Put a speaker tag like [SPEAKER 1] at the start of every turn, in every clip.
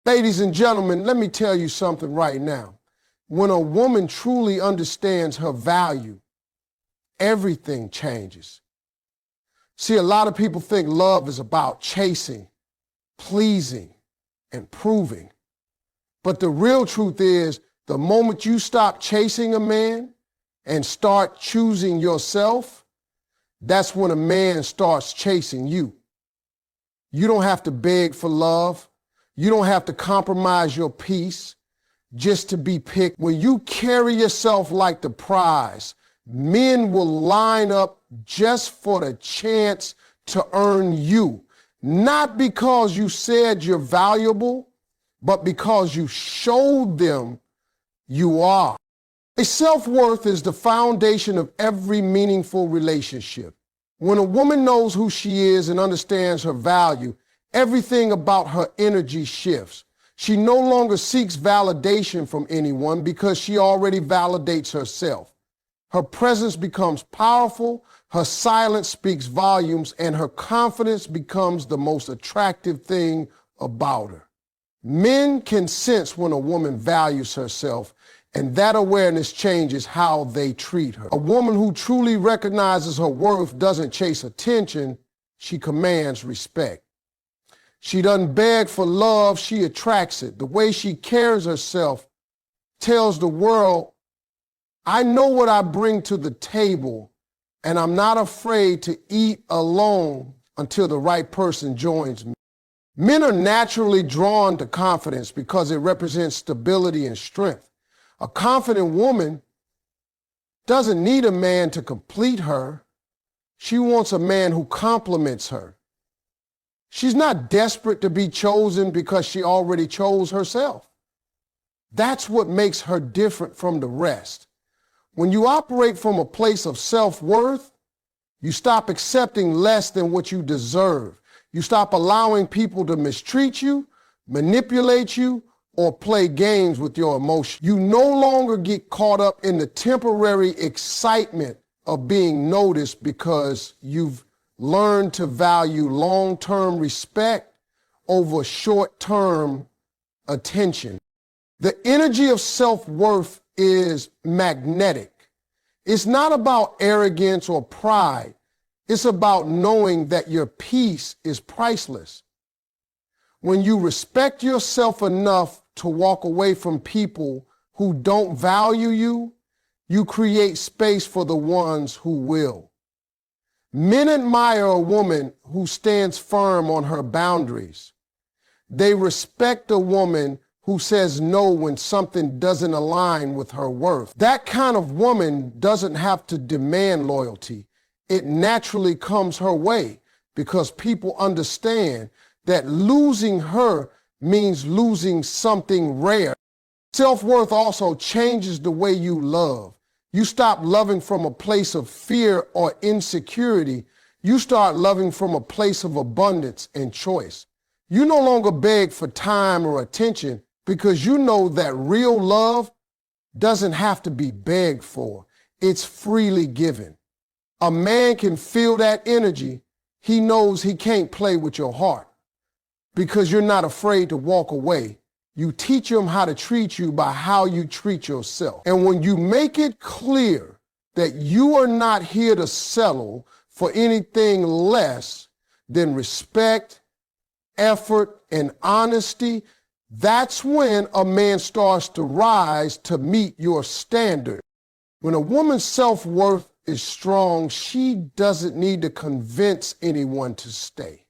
[SPEAKER 1] Ladies and gentlemen, let me tell you something right now. When a woman truly understands her value, everything changes. See, a lot of people think love is about chasing, pleasing, and proving. But the real truth is, the moment you stop chasing a man and start choosing yourself, that's when a man starts chasing you. You don't have to beg for love. You don't have to compromise your peace just to be picked. When you carry yourself like the prize, men will line up just for the chance to earn you. Not because you said you're valuable, but because you showed them you are. A self-worth is the foundation of every meaningful relationship. When a woman knows who she is and understands her value, everything about her energy shifts. She no longer seeks validation from anyone because she already validates herself. Her presence becomes powerful, her silence speaks volumes, and her confidence becomes the most attractive thing about her. Men can sense when a woman values herself, and that awareness changes how they treat her. A woman who truly recognizes her worth doesn't chase attention, she commands respect. She doesn't beg for love, she attracts it. The way she carries herself tells the world, I know what I bring to the table, and I'm not afraid to eat alone until the right person joins me. Men are naturally drawn to confidence because it represents stability and strength. A confident woman doesn't need a man to complete her. She wants a man who compliments her. She's not desperate to be chosen because she already chose herself. That's what makes her different from the rest. When you operate from a place of self-worth, you stop accepting less than what you deserve. You stop allowing people to mistreat you, manipulate you, or play games with your emotions. You no longer get caught up in the temporary excitement of being noticed because you've learned to value long-term respect over short-term attention. The energy of self-worth is magnetic. It's not about arrogance or pride. It's about knowing that your peace is priceless. When you respect yourself enough to walk away from people who don't value you, you create space for the ones who will. Men admire a woman who stands firm on her boundaries. They respect a woman who says no when something doesn't align with her worth. That kind of woman doesn't have to demand loyalty. It naturally comes her way because people understand that losing her means losing something rare. Self-worth also changes the way you love. You stop loving from a place of fear or insecurity. You start loving from a place of abundance and choice. You no longer beg for time or attention because you know that real love doesn't have to be begged for. It's freely given. A man can feel that energy. He knows he can't play with your heart because you're not afraid to walk away. You teach him how to treat you by how you treat yourself. And when you make it clear that you are not here to settle for anything less than respect, effort, and honesty, that's when a man starts to rise to meet your standard. When a woman's self-worth is strong, she doesn't need to convince anyone to stay.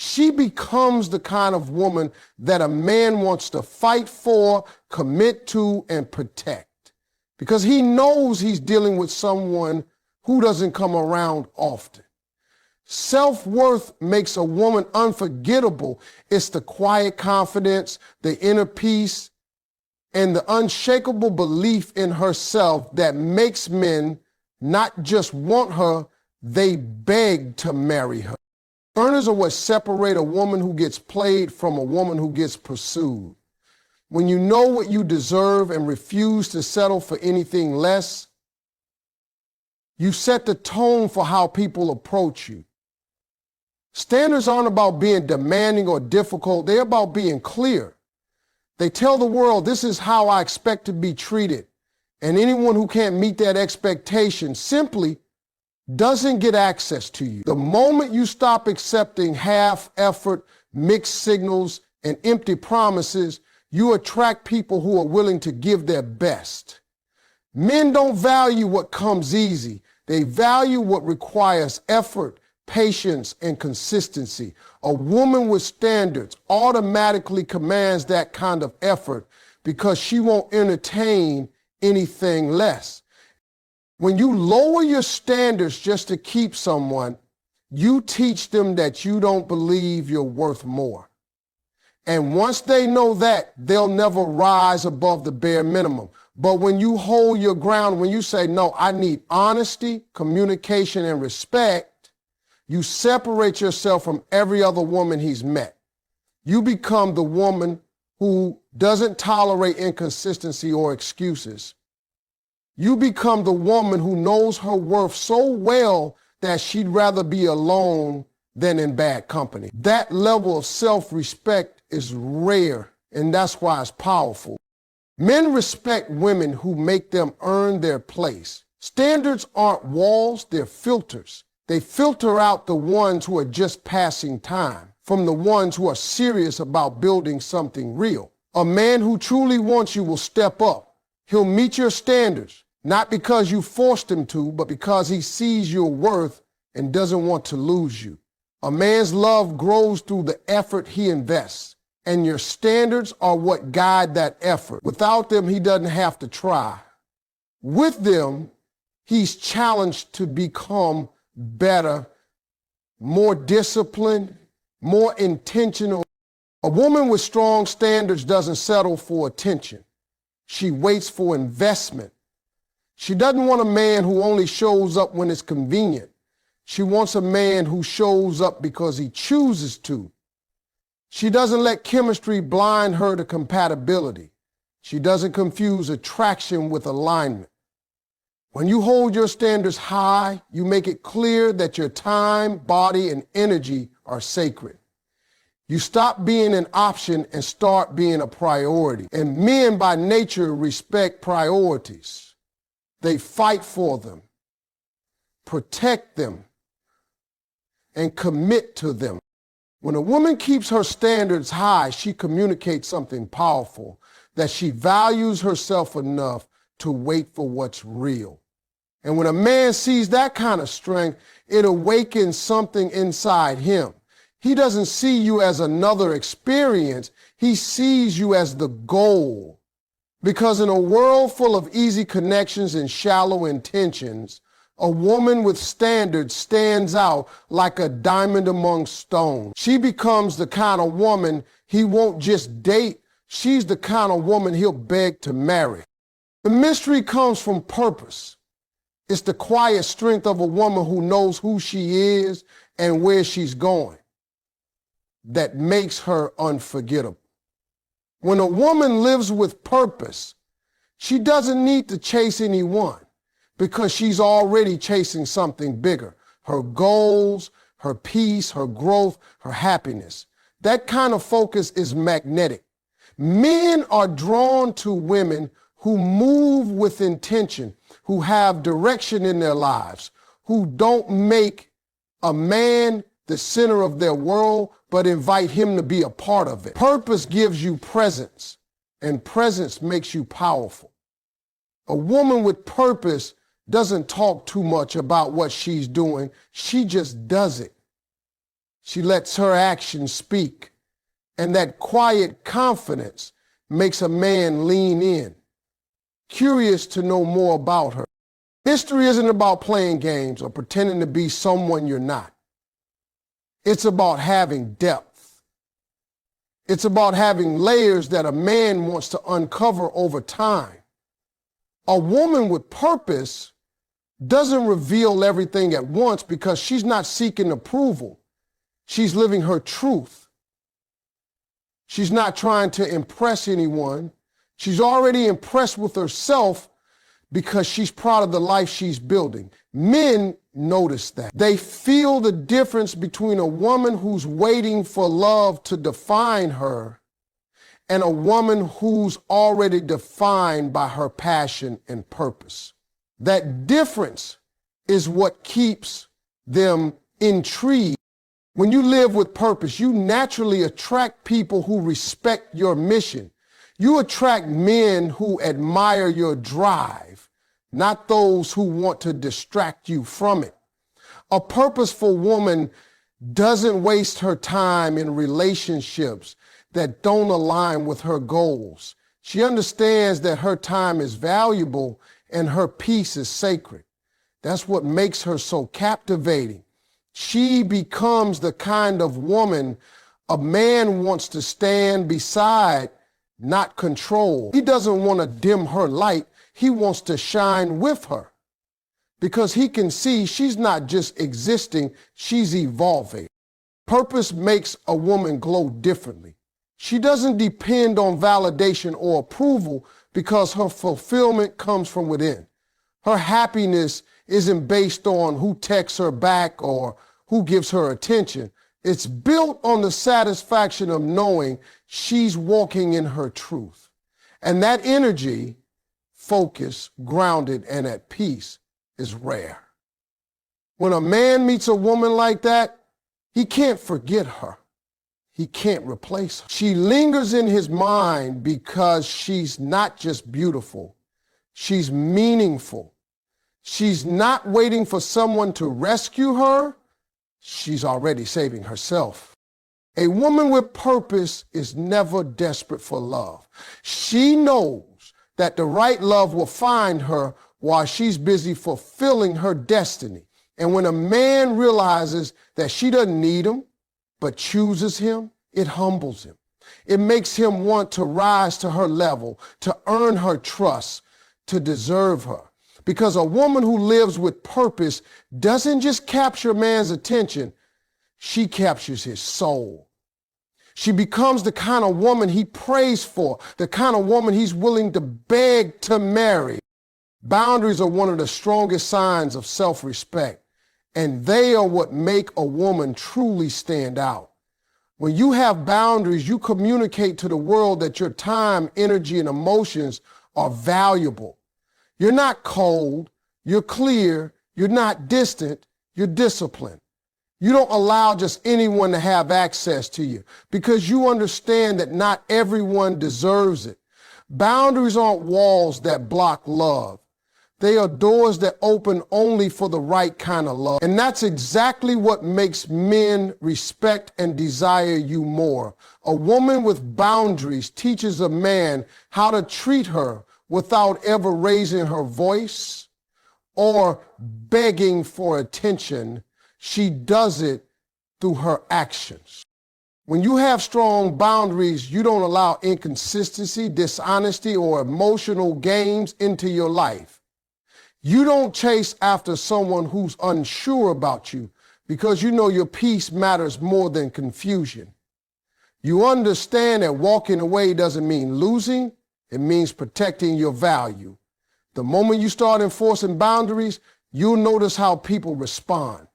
[SPEAKER 1] She becomes the kind of woman that a man wants to fight for, commit to, and protect. Because he knows he's dealing with someone who doesn't come around often. Self-worth makes a woman unforgettable. It's the quiet confidence, the inner peace, and the unshakable belief in herself that makes men not just want her, they beg to marry her. Earners are what separate a woman who gets played from a woman who gets pursued. When you know what you deserve and refuse to settle for anything less, you set the tone for how people approach you. Standards aren't about being demanding or difficult. They're about being clear. They tell the world, this is how I expect to be treated. And anyone who can't meet that expectation simply doesn't get access to you. The moment you stop accepting half effort, mixed signals, and empty promises, you attract people who are willing to give their best. Men don't value what comes easy. They value what requires effort, patience, and consistency. A woman with standards automatically commands that kind of effort because she won't entertain anything less. When you lower your standards just to keep someone, you teach them that you don't believe you're worth more. And once they know that, they'll never rise above the bare minimum. But when you hold your ground, when you say, no, I need honesty, communication, and respect, you separate yourself from every other woman he's met. You become the woman who doesn't tolerate inconsistency or excuses. You become the woman who knows her worth so well that she'd rather be alone than in bad company. That level of self-respect is rare, and that's why it's powerful. Men respect women who make them earn their place. Standards aren't walls, they're filters. They filter out the ones who are just passing time from the ones who are serious about building something real. A man who truly wants you will step up. He'll meet your standards, not because you forced him to, but because he sees your worth and doesn't want to lose you. A man's love grows through the effort he invests, and your standards are what guide that effort. Without them, he doesn't have to try. With them, he's challenged to become better, more disciplined, more intentional. A woman with strong standards doesn't settle for attention. She waits for investment. She doesn't want a man who only shows up when it's convenient. She wants a man who shows up because he chooses to. She doesn't let chemistry blind her to compatibility. She doesn't confuse attraction with alignment. When you hold your standards high, you make it clear that your time, body, and energy are sacred. You stop being an option and start being a priority. And men by nature respect priorities. They fight for them, protect them, and commit to them. When a woman keeps her standards high, she communicates something powerful, that she values herself enough to wait for what's real. And when a man sees that kind of strength, it awakens something inside him. He doesn't see you as another experience. He sees you as the goal. Because in a world full of easy connections and shallow intentions, a woman with standards stands out like a diamond among stones. She becomes the kind of woman he won't just date. She's the kind of woman he'll beg to marry. The mystery comes from purpose. It's the quiet strength of a woman who knows who she is and where she's going that makes her unforgettable. When a woman lives with purpose, she doesn't need to chase anyone because she's already chasing something bigger. Her goals, her peace, her growth, her happiness. That kind of focus is magnetic. Men are drawn to women who move with intention, who have direction in their lives, who don't make a man the center of their world, but invite him to be a part of it. Purpose gives you presence, and presence makes you powerful. A woman with purpose doesn't talk too much about what she's doing. She just does it. She lets her actions speak, and that quiet confidence makes a man lean in, curious to know more about her. History isn't about playing games or pretending to be someone you're not. It's about having depth. It's about having layers that a man wants to uncover over time. A woman with purpose doesn't reveal everything at once because she's not seeking approval. She's living her truth. She's not trying to impress anyone. She's already impressed with herself because she's proud of the life she's building. Men notice that. They feel the difference between a woman who's waiting for love to define her and a woman who's already defined by her passion and purpose. That difference is what keeps them intrigued. When you live with purpose, you naturally attract people who respect your mission. You attract men who admire your drive, not those who want to distract you from it. A purposeful woman doesn't waste her time in relationships that don't align with her goals. She understands that her time is valuable and her peace is sacred. That's what makes her so captivating. She becomes the kind of woman a man wants to stand beside, not control. He doesn't want to dim her light. He wants to shine with her because he can see she's not just existing, she's evolving. Purpose makes a woman glow differently. She doesn't depend on validation or approval because her fulfillment comes from within. Her happiness isn't based on who texts her back or who gives her attention. It's built on the satisfaction of knowing she's walking in her truth. And that energy, focused, grounded, and at peace, is rare. When a man meets a woman like that, he can't forget her. He can't replace her. She lingers in his mind because she's not just beautiful, she's meaningful. She's not waiting for someone to rescue her. She's already saving herself. A woman with purpose is never desperate for love. She knows that the right love will find her while she's busy fulfilling her destiny. And when a man realizes that she doesn't need him, but chooses him, it humbles him. It makes him want to rise to her level, to earn her trust, to deserve her. Because a woman who lives with purpose doesn't just capture a man's attention, she captures his soul. She becomes the kind of woman he prays for, the kind of woman he's willing to beg to marry. Boundaries are one of the strongest signs of self-respect, and they are what make a woman truly stand out. When you have boundaries, you communicate to the world that your time, energy, and emotions are valuable. You're not cold, you're clear, you're not distant, you're disciplined. You don't allow just anyone to have access to you because you understand that not everyone deserves it. Boundaries aren't walls that block love. They are doors that open only for the right kind of love. And that's exactly what makes men respect and desire you more. A woman with boundaries teaches a man how to treat her without ever raising her voice or begging for attention. She does it through her actions. When you have strong boundaries, you don't allow inconsistency, dishonesty, or emotional games into your life. You don't chase after someone who's unsure about you because you know your peace matters more than confusion. You understand that walking away doesn't mean losing. It means protecting your value. The moment you start enforcing boundaries, you'll notice how people respond.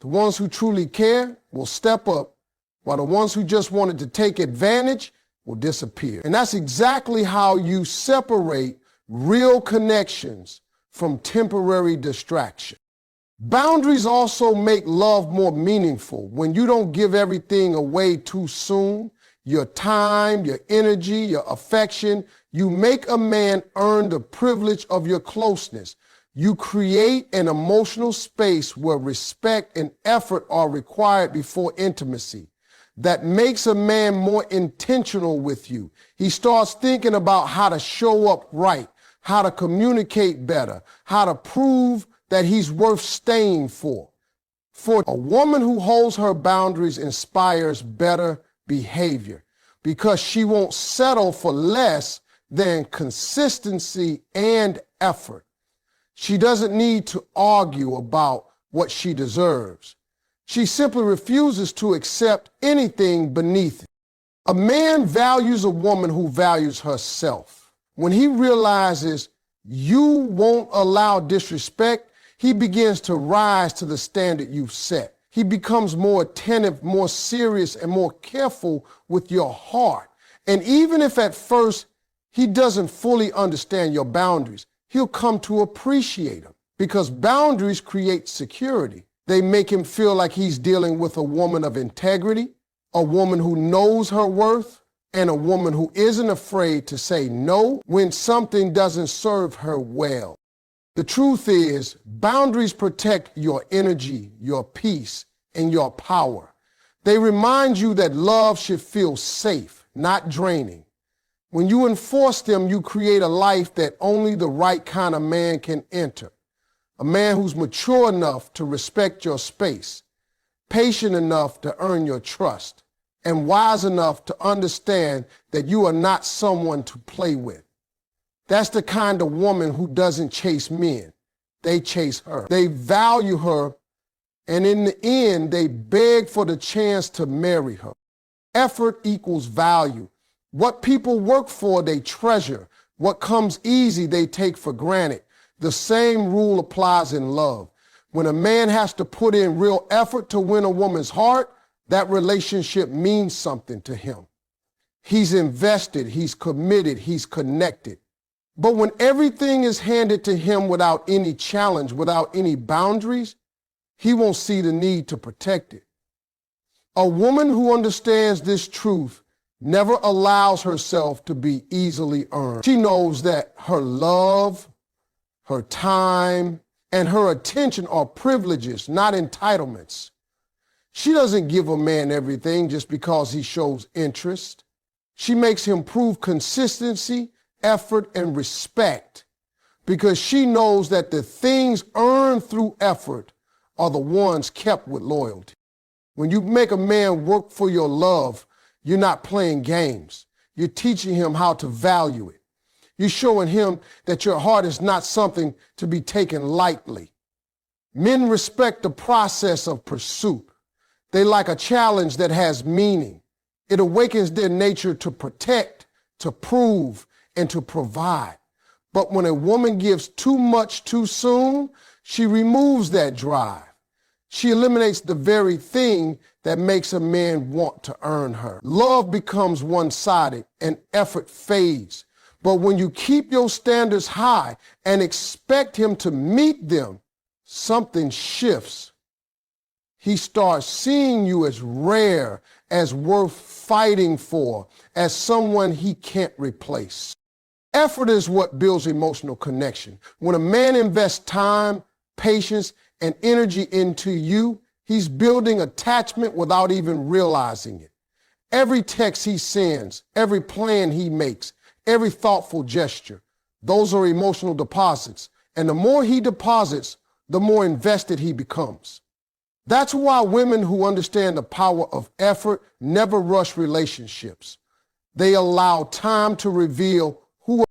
[SPEAKER 1] The ones who truly care will step up, while the ones who just wanted to take advantage will disappear. And that's exactly how you separate real connections from temporary distraction. Boundaries also make love more meaningful. When you don't give everything away too soon, your time, your energy, your affection, you make a man earn the privilege of your closeness. You create an emotional space where respect and effort are required before intimacy. That makes a man more intentional with you. He starts thinking about how to show up right, how to communicate better, how to prove that he's worth staying for. For a woman who holds her boundaries inspires better behavior because she won't settle for less than consistency and effort. She doesn't need to argue about what she deserves. She simply refuses to accept anything beneath it. A man values a woman who values herself. When he realizes you won't allow disrespect, he begins to rise to the standard you've set. He becomes more attentive, more serious, and more careful with your heart. And even if at first he doesn't fully understand your boundaries, he'll come to appreciate them, because boundaries create security. They make him feel like he's dealing with a woman of integrity, a woman who knows her worth, and a woman who isn't afraid to say no when something doesn't serve her well. The truth is, boundaries protect your energy, your peace, and your power. They remind you that love should feel safe, not draining. When you enforce them, you create a life that only the right kind of man can enter. A man who's mature enough to respect your space, patient enough to earn your trust, and wise enough to understand that you are not someone to play with. That's the kind of woman who doesn't chase men. They chase her. They value her, and in the end, they beg for the chance to marry her. Effort equals value. What people work for, they treasure. What comes easy, they take for granted. The same rule applies in love. When a man has to put in real effort to win a woman's heart, that relationship means something to him. He's invested, he's committed, he's connected. But when everything is handed to him without any challenge, without any boundaries, he won't see the need to protect it. A woman who understands this truth never allows herself to be easily earned. She knows that her love, her time, and her attention are privileges, not entitlements. She doesn't give a man everything just because he shows interest. She makes him prove consistency, effort, and respect, because she knows that the things earned through effort are the ones kept with loyalty. When you make a man work for your love, you're not playing games. You're teaching him how to value it. You're showing him that your heart is not something to be taken lightly. Men respect the process of pursuit. They like a challenge that has meaning. It awakens their nature to protect, to prove, and to provide. But when a woman gives too much too soon, she removes that drive. She eliminates the very thing that makes a man want to earn her. Love becomes one-sided and effort fades. But when you keep your standards high and expect him to meet them, something shifts. He starts seeing you as rare, as worth fighting for, as someone he can't replace. Effort is what builds emotional connection. When a man invests time, patience, and energy into you, he's building attachment without even realizing it. Every text he sends, every plan he makes, every thoughtful gesture, those are emotional deposits. And the more he deposits, the more invested he becomes. That's why women who understand the power of effort never rush relationships. They allow time to reveal who